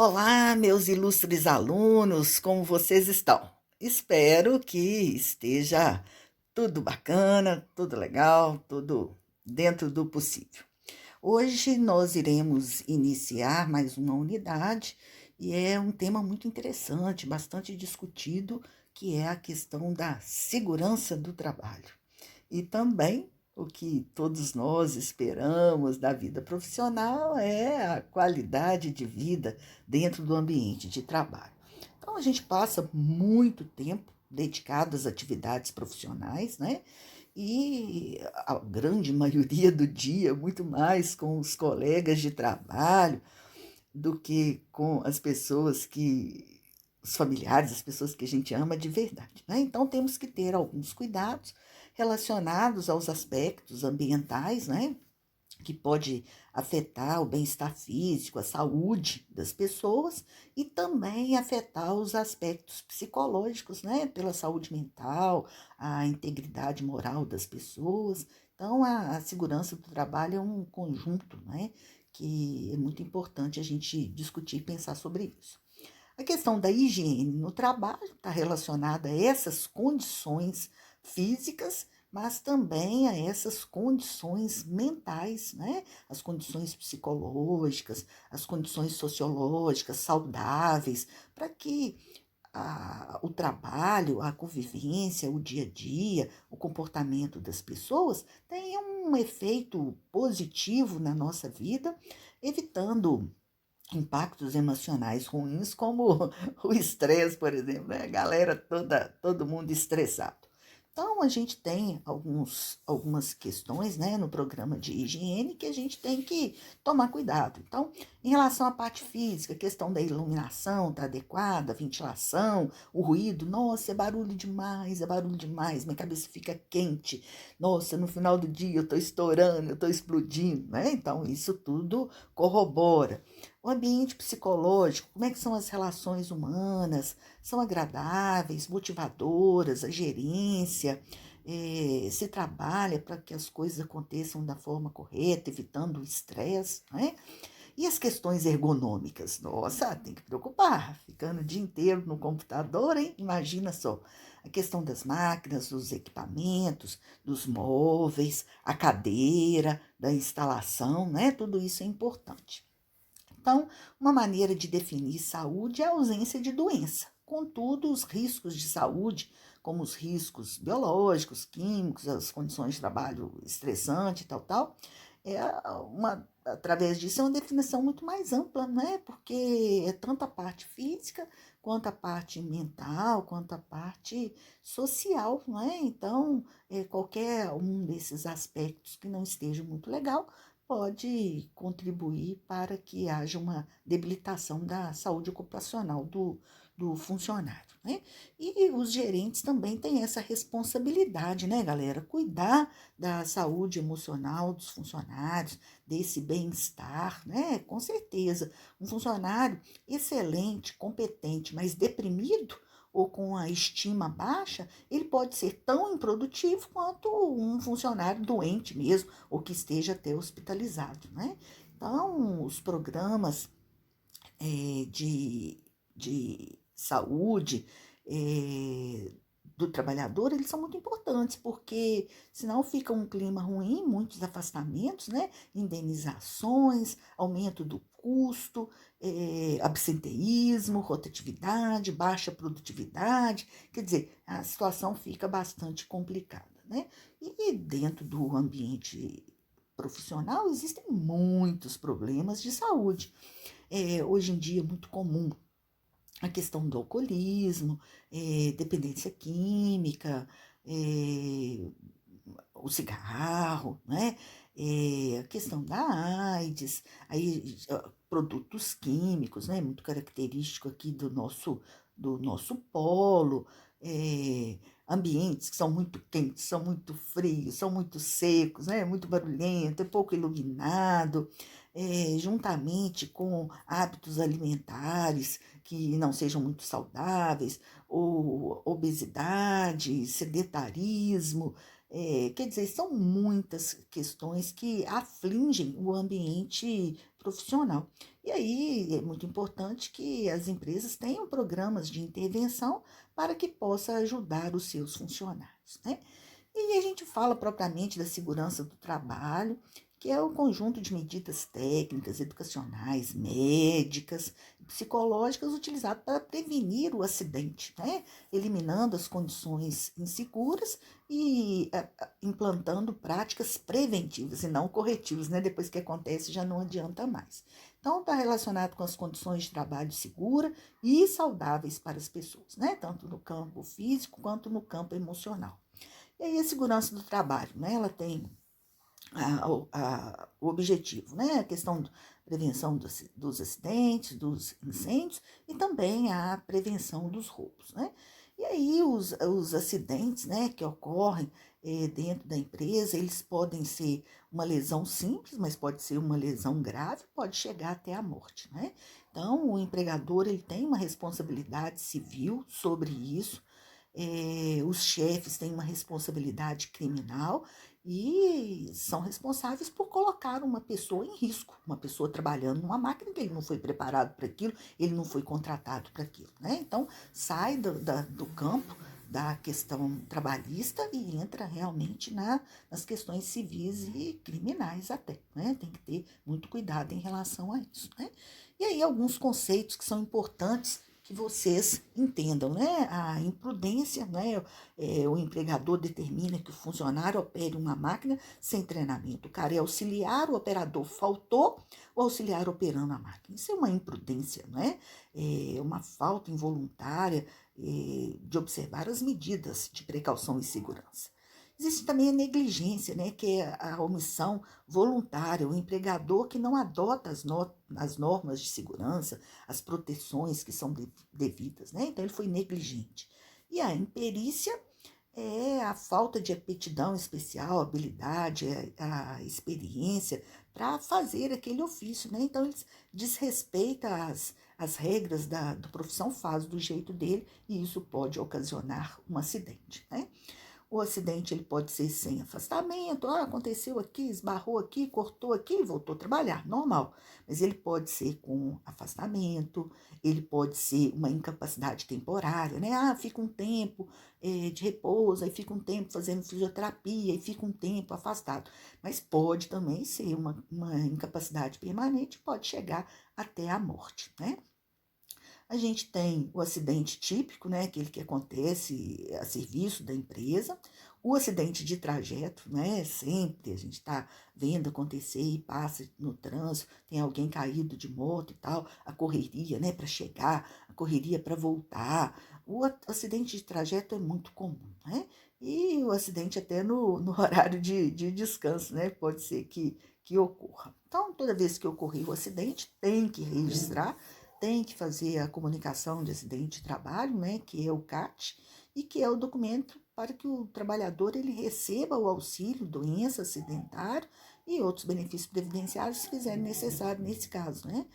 Olá, meus ilustres alunos, como vocês estão? Espero que esteja tudo bacana, tudo legal, tudo dentro do possível. Hoje nós iremos iniciar mais uma unidade e é um tema muito interessante, bastante discutido, que é a questão da segurança do trabalho. E também o que todos nós esperamos da vida profissional é a qualidade de vida dentro do ambiente de trabalho. Então, a gente passa muito tempo dedicado às atividades profissionais, né? E a grande maioria do dia, muito mais com os colegas de trabalho do que com as pessoas que, os familiares, as pessoas que a gente ama de verdade, né? Então temos que ter alguns cuidados relacionados aos aspectos ambientais, né? Que pode afetar o bem-estar físico, a saúde das pessoas e também afetar os aspectos psicológicos, né? Pela saúde mental, a integridade moral das pessoas. Então, a segurança do trabalho é um conjunto, né? Que é muito importante a gente discutir e pensar sobre isso. A questão da higiene no trabalho está relacionada a essas condições físicas, mas também a essas condições mentais, né? As condições psicológicas, as condições sociológicas saudáveis, para que o trabalho, a convivência, o dia a dia, o comportamento das pessoas tenha um efeito positivo na nossa vida, evitando impactos emocionais ruins, como o estresse, por exemplo, né? A galera toda, todo mundo estressado. Então, a gente tem algumas questões, né, no programa de higiene que a gente tem que tomar cuidado. Então, em relação à parte física, a questão da iluminação tá adequada, a ventilação, o ruído, nossa, é barulho demais, minha cabeça fica quente, nossa, no final do dia eu tô estourando, eu tô explodindo, né? Então, isso tudo corrobora. O ambiente psicológico, como é que são as relações humanas? São agradáveis, motivadoras, a gerência, se trabalha para que as coisas aconteçam da forma correta, evitando o estresse, né? E as questões ergonômicas? Nossa, tem que preocupar, ficando o dia inteiro no computador, hein? Imagina só. A questão das máquinas, dos equipamentos, dos móveis, a cadeira, da instalação, né? Tudo isso é importante. Então, uma maneira de definir saúde é a ausência de doença. Contudo, os riscos de saúde, como os riscos biológicos, químicos, as condições de trabalho estressante, tal, através disso é uma definição muito mais ampla, né? Porque é tanto a parte física, quanto a parte mental, quanto a parte social, não é? Então, qualquer um desses aspectos que não esteja muito legal pode contribuir para que haja uma debilitação da saúde ocupacional do funcionário, né? E os gerentes também têm essa responsabilidade, né, galera? Cuidar da saúde emocional dos funcionários, desse bem-estar, né? Com certeza. Um funcionário excelente, competente, mas deprimido ou com a estima baixa, ele pode ser tão improdutivo quanto um funcionário doente mesmo, ou que esteja até hospitalizado, né? Então, os programas de saúde do trabalhador, eles são muito importantes, porque senão fica um clima ruim, muitos afastamentos, né? Indenizações, aumento do custo, absenteísmo, rotatividade, baixa produtividade, quer dizer, a situação fica bastante complicada, né? E dentro do ambiente profissional existem muitos problemas de saúde. Hoje em dia é muito comum a questão do alcoolismo, dependência química, é, o cigarro, né? A questão da AIDS, aí, produtos químicos, né? Muito característico aqui do nosso polo, ambientes que são muito quentes, são muito frios, são muito secos, né? Muito barulhento, é pouco iluminado, juntamente com hábitos alimentares que não sejam muito saudáveis, ou obesidade, sedentarismo, Quer dizer, são muitas questões que afligem o ambiente profissional. E aí é muito importante que as empresas tenham programas de intervenção para que possa ajudar os seus funcionários, né? E a gente fala propriamente da segurança do trabalho, que é o conjunto de medidas técnicas, educacionais, médicas, psicológicas utilizadas para prevenir o acidente, né? Eliminando as condições inseguras e implantando práticas preventivas e não corretivas, né? Depois que acontece já não adianta mais. Então, está relacionado com as condições de trabalho segura e saudáveis para as pessoas, né? Tanto no campo físico quanto no campo emocional. E aí a segurança do trabalho, né? Ela tem o objetivo, né? A questão da prevenção dos acidentes, dos incêndios e também a prevenção dos roubos, né? E aí os acidentes, né, que ocorrem dentro da empresa, eles podem ser uma lesão simples, mas pode ser uma lesão grave, pode chegar até a morte, né? Então, o empregador ele tem uma responsabilidade civil sobre isso, os chefes têm uma responsabilidade criminal e são responsáveis por colocar uma pessoa em risco, uma pessoa trabalhando numa máquina que ele não foi preparado para aquilo, ele não foi contratado para aquilo, né? Então, sai do campo da questão trabalhista e entra realmente nas questões civis e criminais até, né? Tem que ter muito cuidado em relação a isso, né? E aí alguns conceitos que são importantes que vocês entendam, né? A imprudência, né? O empregador determina que o funcionário opere uma máquina sem treinamento. O cara é auxiliar, o operador faltou, o auxiliar operando a máquina. Isso é uma imprudência, né? É uma falta involuntária de observar as medidas de precaução e segurança. Existe também a negligência, né, que é a omissão voluntária, o empregador que não adota as normas de segurança, as proteções que são devidas, né? Então ele foi negligente. E a imperícia é a falta de aptidão especial, habilidade, a experiência para fazer aquele ofício, né? Então ele desrespeita as regras da profissão, faz do jeito dele e isso pode ocasionar um acidente, né? O acidente ele pode ser sem afastamento, aconteceu aqui, esbarrou aqui, cortou aqui e voltou a trabalhar, normal. Mas ele pode ser com afastamento, ele pode ser uma incapacidade temporária, né? Fica um tempo de repouso, aí fica um tempo fazendo fisioterapia, aí fica um tempo afastado. Mas pode também ser uma incapacidade permanente, pode chegar até a morte, né? A gente tem o acidente típico, né, aquele que acontece a serviço da empresa, o acidente de trajeto, né, sempre a gente está vendo acontecer e passa no trânsito, tem alguém caído de moto e tal, a correria, né, para chegar, a correria para voltar. O acidente de trajeto é muito comum, né, e o acidente até no horário de descanso, né, pode ser que ocorra. Então, toda vez que ocorrer o acidente, tem que registrar, tem que fazer a comunicação de acidente de trabalho, né, que é o CAT, e que é o documento para que o trabalhador ele receba o auxílio doença, acidentário e outros benefícios previdenciários se fizerem necessário nesse caso, né?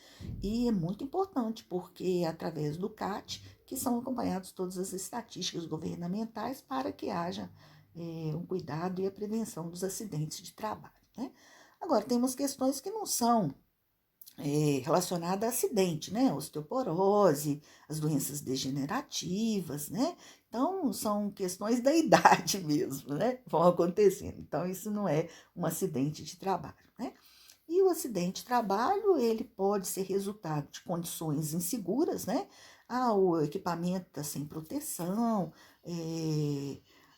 E é muito importante porque é através do CAT que são acompanhadas todas as estatísticas governamentais para que haja um cuidado e a prevenção dos acidentes de trabalho, né? Agora, tem umas questões que não são relacionada a acidente, né? Osteoporose, as doenças degenerativas, né? Então, são questões da idade mesmo, né? Vão acontecendo. Então, isso não é um acidente de trabalho, né? E o acidente de trabalho, ele pode ser resultado de condições inseguras, né? O equipamento está sem proteção,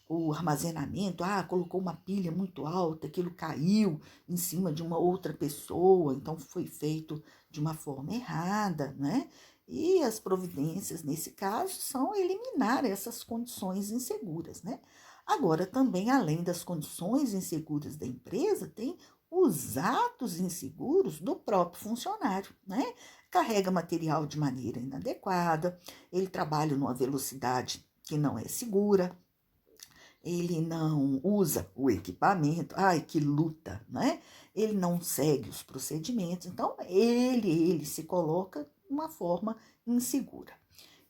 o armazenamento, colocou uma pilha muito alta, aquilo caiu em cima de uma outra pessoa, então foi feito de uma forma errada, né? E as providências, nesse caso, são eliminar essas condições inseguras, né? Agora, também, além das condições inseguras da empresa, tem os atos inseguros do próprio funcionário, né? Carrega material de maneira inadequada, ele trabalha numa velocidade que não é segura, ele não usa o equipamento, que luta, né? Ele não segue os procedimentos, então ele se coloca de uma forma insegura.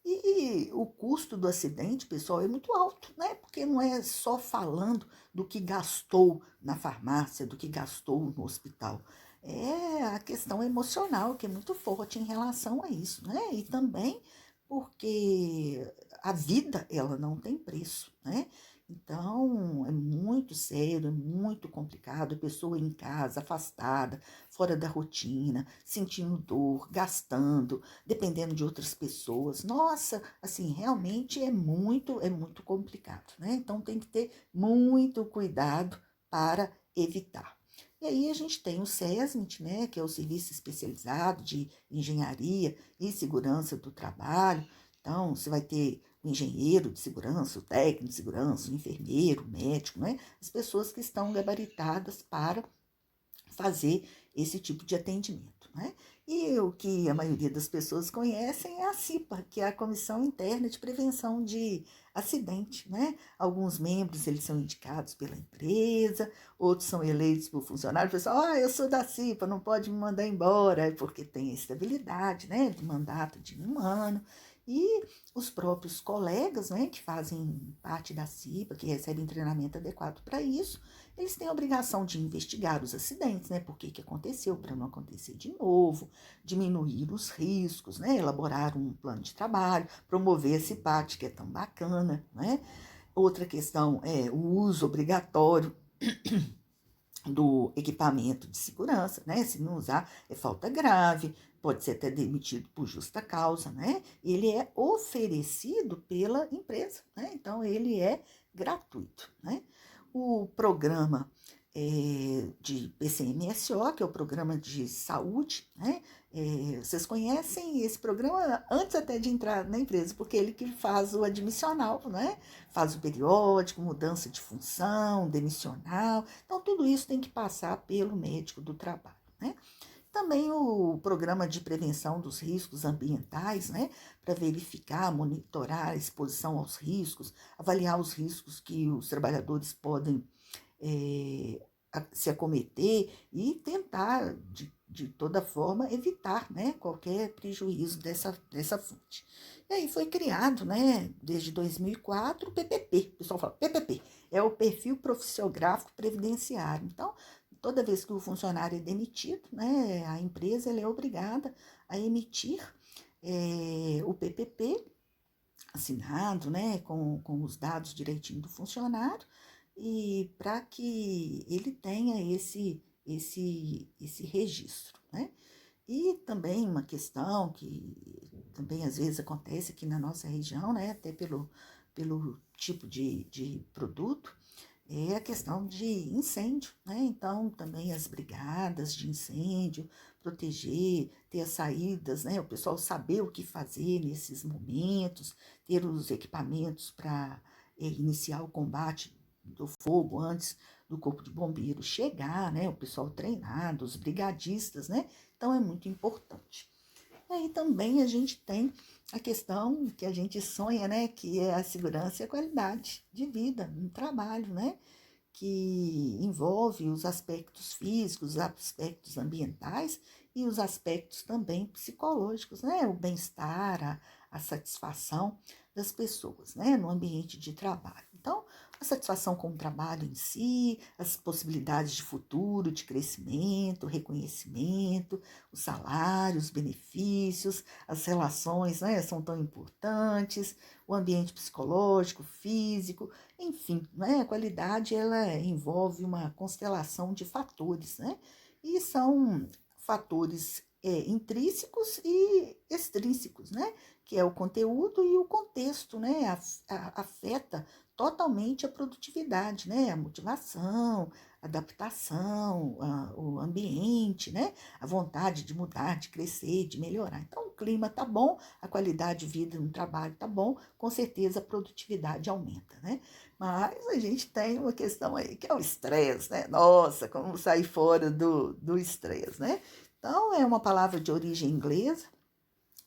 E o custo do acidente, pessoal, é muito alto, né? Porque não é só falando do que gastou na farmácia, do que gastou no hospital. É a questão emocional que é muito forte em relação a isso, né? E também porque a vida, ela não tem preço, né? Então, é muito sério, é muito complicado, a pessoa em casa, afastada, fora da rotina, sentindo dor, gastando, dependendo de outras pessoas. Nossa, assim, realmente é muito complicado, né? Então tem que ter muito cuidado para evitar. E aí a gente tem o SESMIT, né, que é o Serviço Especializado de Engenharia e Segurança do Trabalho. Então, você vai ter o engenheiro de segurança, o técnico de segurança, o enfermeiro, o médico, né? As pessoas que estão gabaritadas para fazer esse tipo de atendimento, né? E o que a maioria das pessoas conhecem é a CIPA, que é a Comissão Interna de Prevenção de Acidente, né? Alguns membros, eles são indicados pela empresa, outros são eleitos por funcionário. O pessoal, eu sou da CIPA, não pode me mandar embora, é porque tem a estabilidade, né, de mandato de 1 ano. E os próprios colegas, né, que fazem parte da CIPA, que recebem treinamento adequado para isso, eles têm a obrigação de investigar os acidentes, né? Por que aconteceu, para não acontecer de novo, diminuir os riscos, né? Elaborar um plano de trabalho, promover esse PAT, que é tão bacana, né? Outra questão é o uso obrigatório do equipamento de segurança, né? Se não usar, é falta grave, pode ser até demitido por justa causa, né? Ele é oferecido pela empresa, né? Então, ele é gratuito, né? O programa de PCMSO, que é o programa de saúde, né? Vocês conhecem esse programa antes até de entrar na empresa, porque ele que faz o admissional, né? Faz o periódico, mudança de função, demissional. Então, tudo isso tem que passar pelo médico do trabalho, né? Também o programa de prevenção dos riscos ambientais, né, para verificar, monitorar a exposição aos riscos, avaliar os riscos que os trabalhadores podem se acometer e tentar, de toda forma, evitar, né, qualquer prejuízo dessa fonte. E aí foi criado, né, desde 2004, o PPP. O pessoal fala PPP, é o Perfil Profissiográfico Previdenciário. Então, toda vez que o funcionário é demitido, né, a empresa ela é obrigada a emitir o PPP assinado, né, com os dados direitinho do funcionário, e para que ele tenha esse registro, né? E também uma questão que também às vezes acontece aqui na nossa região, né, até pelo tipo de produto, é a questão de incêndio, né? Então, também as brigadas de incêndio, proteger, ter as saídas, né? O pessoal saber o que fazer nesses momentos, ter os equipamentos para iniciar o combate do fogo antes do corpo de bombeiros chegar, né? O pessoal treinado, os brigadistas, né? Então, é muito importante. E aí também a gente tem a questão que a gente sonha, né, que é a segurança e a qualidade de vida no trabalho, né, que envolve os aspectos físicos, os aspectos ambientais e os aspectos também psicológicos, né, o bem-estar, a satisfação das pessoas, né, no ambiente de trabalho. Então, a satisfação com o trabalho em si, as possibilidades de futuro, de crescimento, reconhecimento, os salários, os benefícios, as relações, né, são tão importantes, o ambiente psicológico, físico, enfim, né, a qualidade ela envolve uma constelação de fatores, né, e são fatores intrínsecos e extrínsecos, né, que é o conteúdo e o contexto, né, afeta totalmente a produtividade, né, a motivação, a adaptação, o ambiente, né, a vontade de mudar, de crescer, de melhorar. Então, o clima tá bom, a qualidade de vida no trabalho tá bom, com certeza a produtividade aumenta, né? Mas a gente tem uma questão aí, que é o estresse, né? Nossa, como sair fora do estresse, né? Então, é uma palavra de origem inglesa,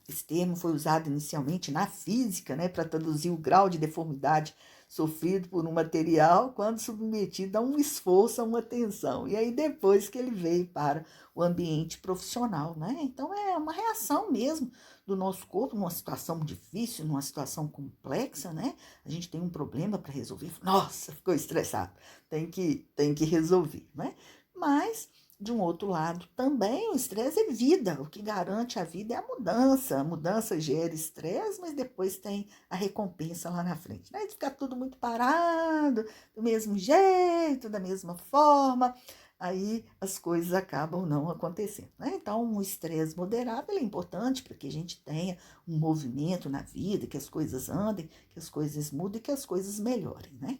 Esse termo foi usado inicialmente na física, né, para traduzir o grau de deformidade sofrido por um material quando submetido a um esforço, a uma tensão. E aí depois que ele veio para o ambiente profissional, né? Então é uma reação mesmo do nosso corpo numa situação difícil, numa situação complexa, né? A gente tem um problema para resolver. Nossa, ficou estressado. Tem que resolver, né? Mas de um outro lado, também o estresse é vida. O que garante a vida é a mudança. A mudança gera estresse, mas depois tem a recompensa lá na frente. Né? De ficar tudo muito parado, do mesmo jeito, da mesma forma, aí as coisas acabam não acontecendo. Né? Então, um estresse moderado ele é importante para que a gente tenha um movimento na vida, que as coisas andem, que as coisas mudem, que as coisas melhorem. Né?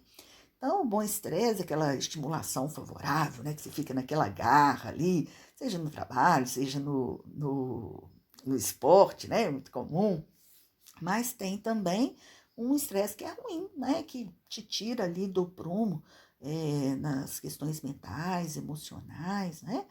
Então, o bom estresse é aquela estimulação favorável, né? Que você fica naquela garra ali, seja no trabalho, seja no esporte, né? É muito comum. Mas tem também um estresse que é ruim, né? Que te tira ali do prumo nas questões mentais, emocionais, né?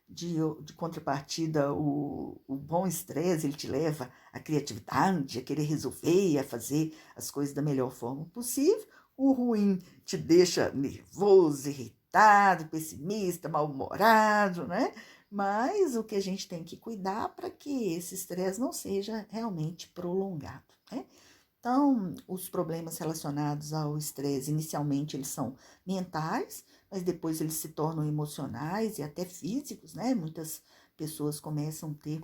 De contrapartida, o bom estresse, ele te leva à criatividade, a querer resolver, a fazer as coisas da melhor forma possível. O ruim te deixa nervoso, irritado, pessimista, mal-humorado, né? Mas o que a gente tem que cuidar para que esse estresse não seja realmente prolongado, né? Então, os problemas relacionados ao estresse, inicialmente, eles são mentais, mas depois eles se tornam emocionais e até físicos, né? Muitas pessoas começam a ter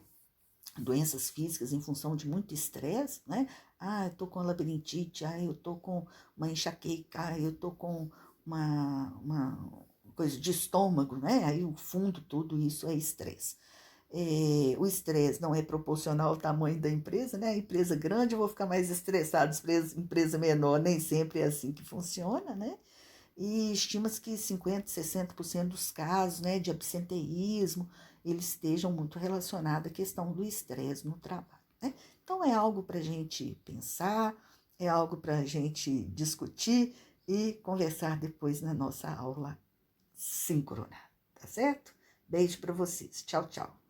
doenças físicas em função de muito estresse, né? Ah, eu tô com labirintite, ah, eu tô com uma enxaqueca, ah, eu tô com uma coisa de estômago, né? Aí o fundo, tudo isso é estresse. O estresse não é proporcional ao tamanho da empresa, né? A empresa grande eu vou ficar mais estressado, empresa menor nem sempre é assim que funciona, né? E estima-se que 50, 60% dos casos, né, de absenteísmo, eles estejam muito relacionados à questão do estresse no trabalho, né? Então é algo para a gente pensar, é algo para a gente discutir e conversar depois na nossa aula síncrona, tá certo? Beijo para vocês. Tchau, tchau.